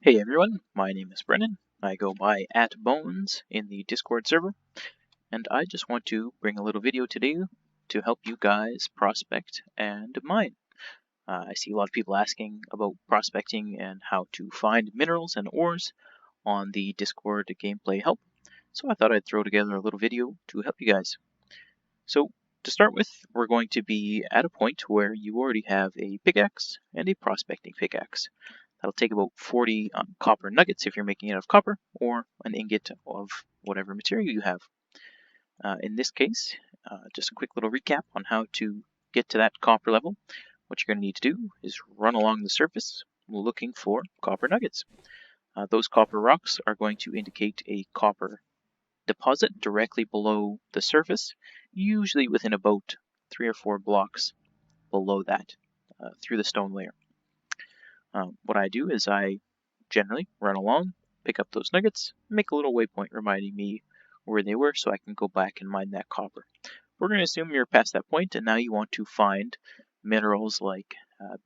Hey everyone, my name is Brennan. I go by @bones in the Discord server, and I just want to bring a little video today to help you guys prospect and mine. I see a lot of people asking about prospecting and how to find minerals and ores on the Discord gameplay help, so I thought I'd throw together a little video to help you guys. So to start with, we're going to be at a point where you already have a pickaxe and a prospecting pickaxe. That'll take about 40 copper nuggets if you're making it out of copper, or an ingot of whatever material you have. In this case, just a quick little recap on how to get to that copper level. What you're going to need to do is run along the surface looking for copper nuggets. Those copper rocks are going to indicate a copper deposit directly below the surface, usually within about 3 or 4 blocks below that, through the stone layer. What I do is I generally run along, pick up those nuggets, make a little waypoint reminding me where they were so I can go back and mine that copper. We're going to assume you're past that point and now you want to find minerals like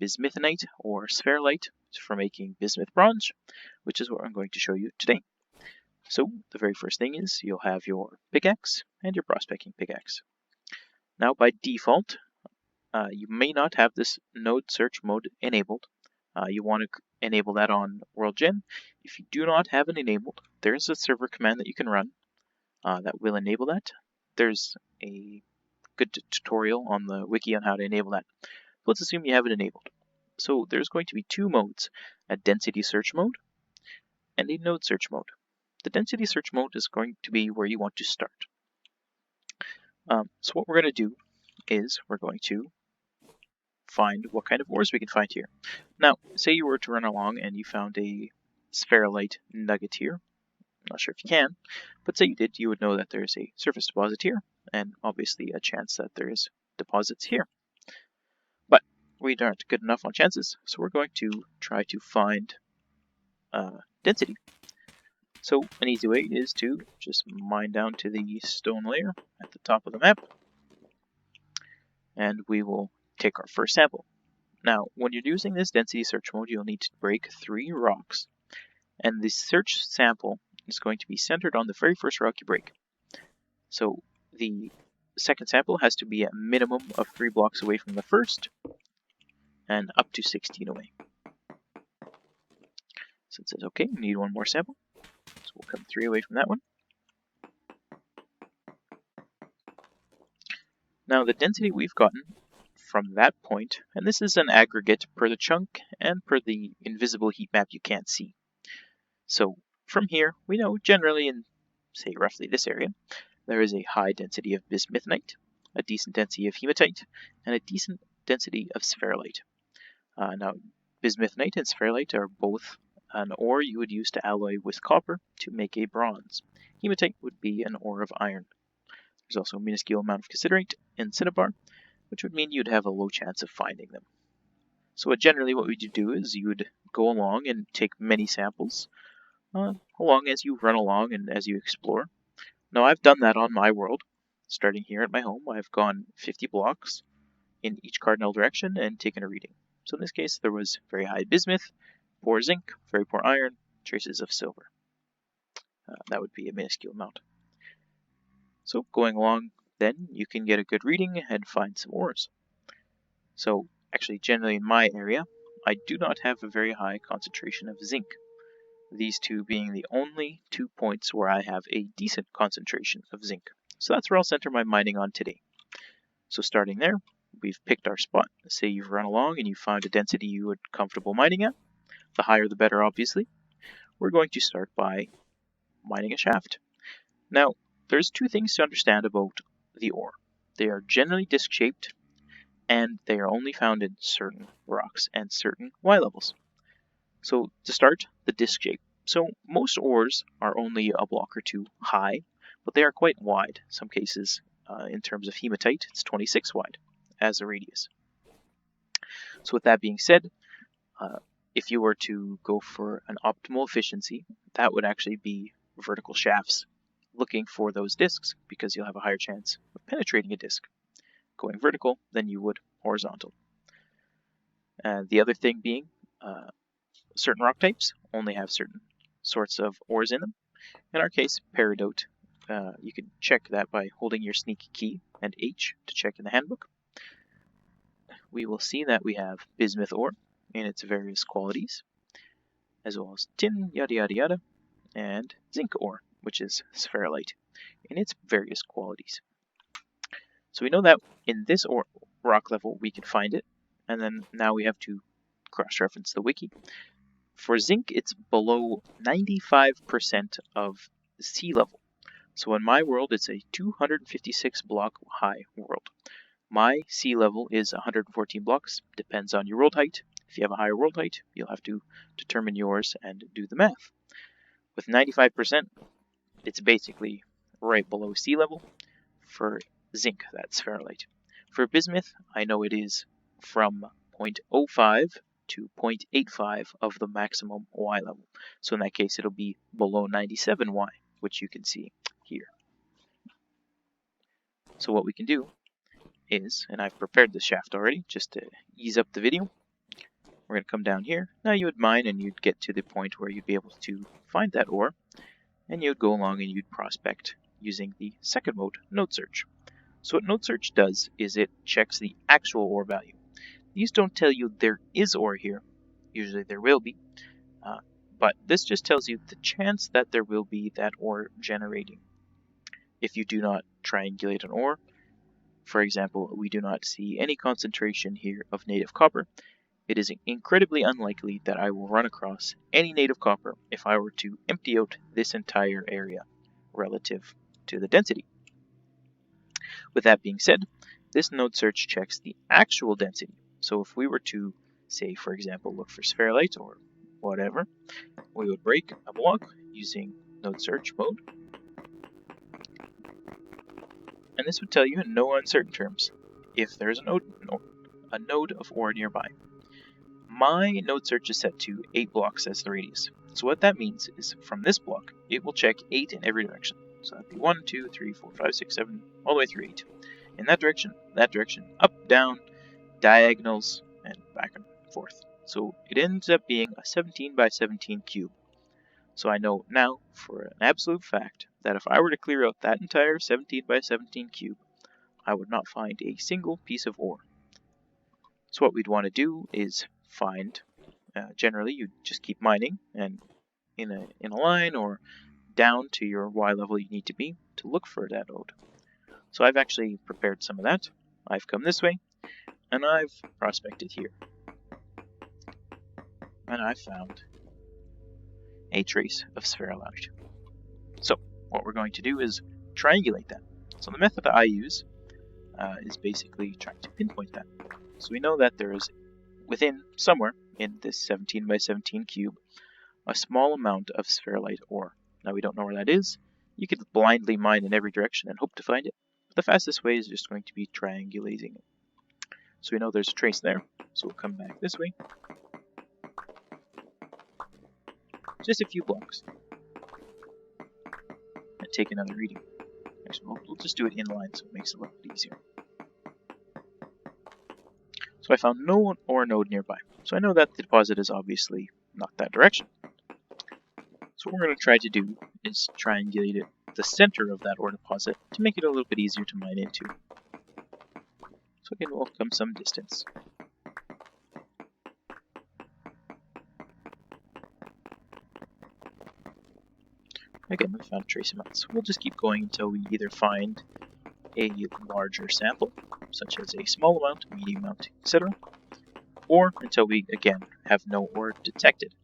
bismuthinite or spherulite for making bismuth bronze, which is what I'm going to show you today. So the very first thing is you'll have your pickaxe and your prospecting pickaxe. Now by default, you may not have this node search mode enabled. You want to enable that on worldgen. If you do not have it enabled, there's a server command that you can run that will enable that. There's a good tutorial on the wiki on how to enable that. Let's assume you have it enabled. So there's going to be two modes, a density search mode and a node search mode. The density search mode is going to be where you want to start. So what we're going to do is we're going to find what kind of ores we can find here. Now, say you were to run along and you found a spherulite nugget here. I'm not sure if you can, but say you did, you would know that there's a surface deposit here, and obviously a chance that there's deposits here. But we aren't good enough on chances, so we're going to try to find density. So an easy way is to just mine down to the stone layer at the top of the map, and we will take our first sample. Now, when you're using this density search mode, you'll need to break 3 rocks, and the search sample is going to be centered on the very first rock you break. So the second sample has to be a minimum of 3 blocks away from the first, and up to 16 away. So it says, okay, we need one more sample, so we'll come 3 away from that one. Now the density we've gotten from that point, and this is an aggregate per the chunk and per the invisible heat map you can't see. So from here, we know generally in, say, roughly this area, there is a high density of bismuthinite, a decent density of hematite, and a decent density of spherulite. Now, bismuthinite and spherulite are both an ore you would use to alloy with copper to make a bronze. Hematite would be an ore of iron. There's also a minuscule amount of cassiterite and cinnabar, which would mean you'd have a low chance of finding them. So generally what you do is you would go along and take many samples along as you run along and as you explore. Now I've done that on my world. Starting here at my home, I've gone 50 blocks in each cardinal direction and taken a reading. So in this case, there was very high bismuth, poor zinc, very poor iron, traces of silver. That would be a minuscule amount. So going along, then you can get a good reading and find some ores. So actually, generally in my area, I do not have a very high concentration of zinc. These two being the only 2 points where I have a decent concentration of zinc. So that's where I'll center my mining on today. So starting there, we've picked our spot. Say you've run along and you found a density you are comfortable mining at. The higher the better, obviously. We're going to start by mining a shaft. Now, there's 2 things to understand about the ore. They are generally disc-shaped, and they are only found in certain rocks and certain Y levels. So to start, the disc shape. So most ores are only a block or 2 high, but they are quite wide. Some cases, in terms of hematite, it's 26 wide as a radius. So with that being said, if you were to go for an optimal efficiency, that would actually be vertical shafts looking for those discs, because you'll have a higher chance of penetrating a disc going vertical than you would horizontal. The other thing being, certain rock types only have certain sorts of ores in them. In our case, peridot. You can check that by holding your sneak key and H to check in the handbook. We will see that we have bismuth ore in its various qualities, as well as tin, yada yada yada, and zinc ore, which is spherulite, in its various qualities. So we know that in this rock level we can find it, and then now we have to cross-reference the wiki. For zinc, it's below 95% of sea level. So in my world, it's a 256 block high world. My sea level is 114 blocks, depends on your world height. If you have a higher world height, you'll have to determine yours and do the math. With 95%, it's basically right below sea level. For zinc, that's spherulite. For bismuth, I know it is from 0.05 to 0.85 of the maximum Y level. So in that case, it'll be below 97 Y, which you can see here. So what we can do is, and I've prepared the shaft already, just to ease up the video, we're going to come down here. Now you would mine and you'd get to the point where you'd be able to find that ore, and you'd go along and you'd prospect using the second mode, node search. So what node search does is it checks the actual ore value. These don't tell you there is ore here. Usually there will be. But this just tells you the chance that there will be that ore generating. If you do not triangulate an ore, for example, we do not see any concentration here of native copper, it is incredibly unlikely that I will run across any native copper if I were to empty out this entire area relative to the density. With that being said, this node search checks the actual density. So if we were to, say, for example, look for spherulite or whatever, we would break a block using node search mode. And this would tell you in no uncertain terms if there is a node of ore nearby. My node search is set to 8 blocks as the radius. So what that means is from this block, it will check 8 in every direction. So that'd be 1, 2, 3, 4, 5, 6, 7, all the way through 8. In that direction, up, down, diagonals, and back and forth. So it ends up being a 17 by 17 cube. So I know now for an absolute fact that if I were to clear out that entire 17 by 17 cube, I would not find a single piece of ore. So what we'd want to do is find, generally you just keep mining and in a line or down to your Y level you need to be to look for that node. So I've actually prepared some of that. I've come this way and I've prospected here. And I found a trace of spherulite. So what we're going to do is triangulate that. So the method that I use is basically trying to pinpoint that. So we know that there is within somewhere in this 17 by 17 cube a small amount of spherulite ore. Now we don't know where that is. You could blindly mine in every direction and hope to find it. But the fastest way is just going to be triangulating it. So we know there's a trace there. So we'll come back this way. Just a few blocks. And take another reading. Actually, we'll just do it in line so it makes it a little bit easier. So I found no ore node nearby. So I know that the deposit is obviously not that direction. So what we're going to try to do is triangulate it, the center of that ore deposit, to make it a little bit easier to mine into. So again, we'll come some distance. Again, we found trace amounts. We'll just keep going until we either find a larger sample, such as a small amount, medium amount, etc., or until we, again, have no ore detected.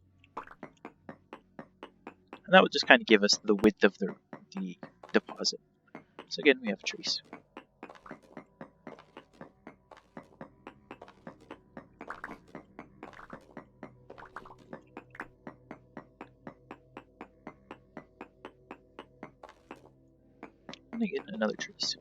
And that would just kind of give us the width of the deposit. So again, we have a trace. And again, another trace.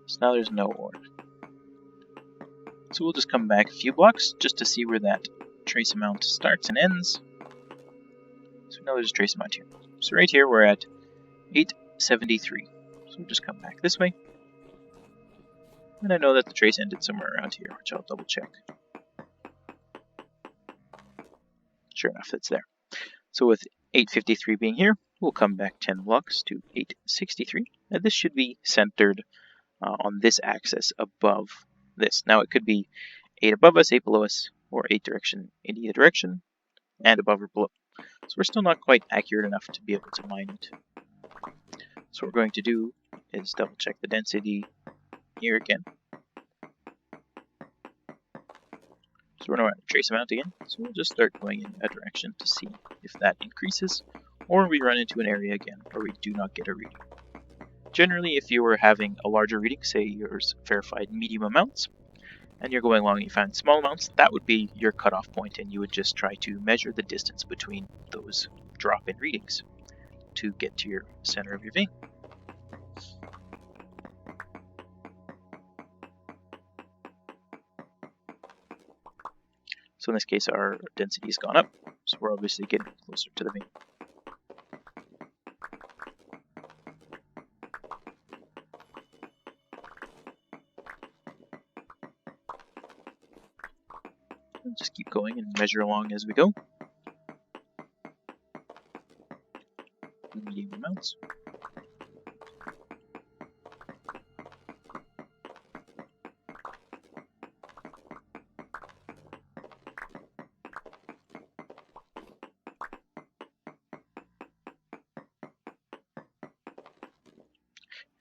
So now there's no ore. So we'll just come back a few blocks just to see where that trace amount starts and ends. Now there's a trace amount here. So right here we're at 873. So we'll just come back this way. And I know that the trace ended somewhere around here, which I'll double check. Sure enough, it's there. So with 853 being here, we'll come back 10 blocks to 863. And this should be centered on this axis above this. Now it could be 8 above us, 8 below us, or 8 direction in either direction, and above or below. So we're still not quite accurate enough to be able to mine it. So what we're going to do is double check the density here again. So we're not at trace amount again, so we'll just start going in a direction to see if that increases, or we run into an area again where we do not get a reading. Generally, if you were having a larger reading, say yours verified medium amounts, and you're going along and you find small amounts, that would be your cutoff point, and you would just try to measure the distance between those drop-in readings to get to your center of your vein. So in this case, our density has gone up, so we're obviously getting closer to the vein. And just keep going and measure along as we go. Medium amounts.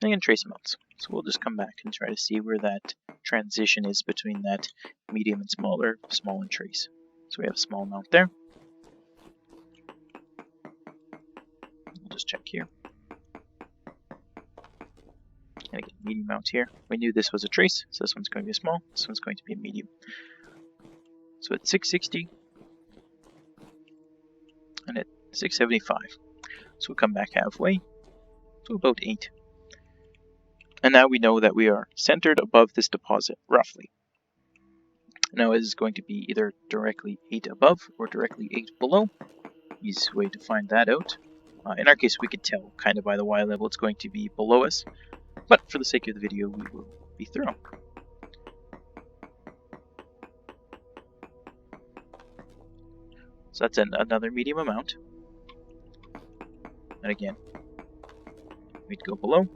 And again, trace amounts. So we'll just come back and try to see where that transition is between that medium and small, or small and trace. So we have a small amount there. We'll just check here. And again, medium amount here. We knew this was a trace, so this one's going to be a small, this one's going to be a medium. So at 660 and at 675. So we'll come back halfway to about 8. And now we know that we are centered above this deposit, roughly. Now it is going to be either directly 8 above or directly 8 below. Easiest way to find that out. In our case, we could tell kind of by the Y level it's going to be below us. But for the sake of the video, we will be thorough. So that's another medium amount. And again, we'd go below.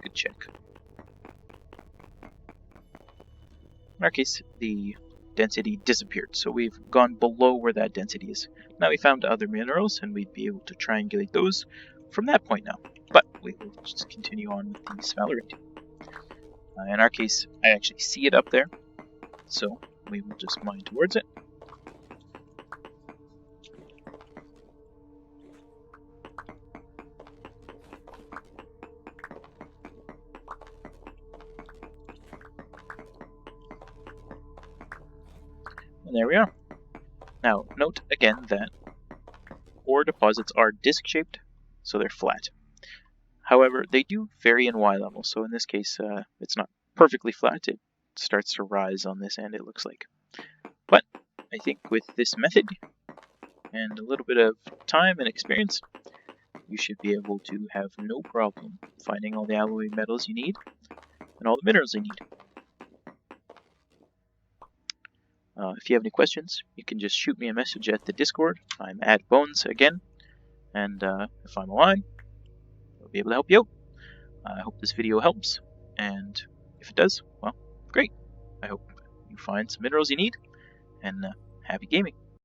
Good check. In our case, the density disappeared, so we've gone below where that density is. Now we found other minerals, and we'd be able to triangulate those from that point now. But we will just continue on with the sphalerite. In our case, I actually see it up there, so we will just mine towards it. And there we are. Now, note again that ore deposits are disc-shaped, so they're flat. However, they do vary in Y level, so in this case, it's not perfectly flat. It starts to rise on this end, it looks like. But I think with this method, and a little bit of time and experience, you should be able to have no problem finding all the alloy metals you need, and all the minerals you need. If you have any questions, you can just shoot me a message at the Discord. I'm at Bones again, and if I'm alive, I'll be able to help you out. I hope this video helps, and if it does, well, great. I hope you find some minerals you need, and happy gaming.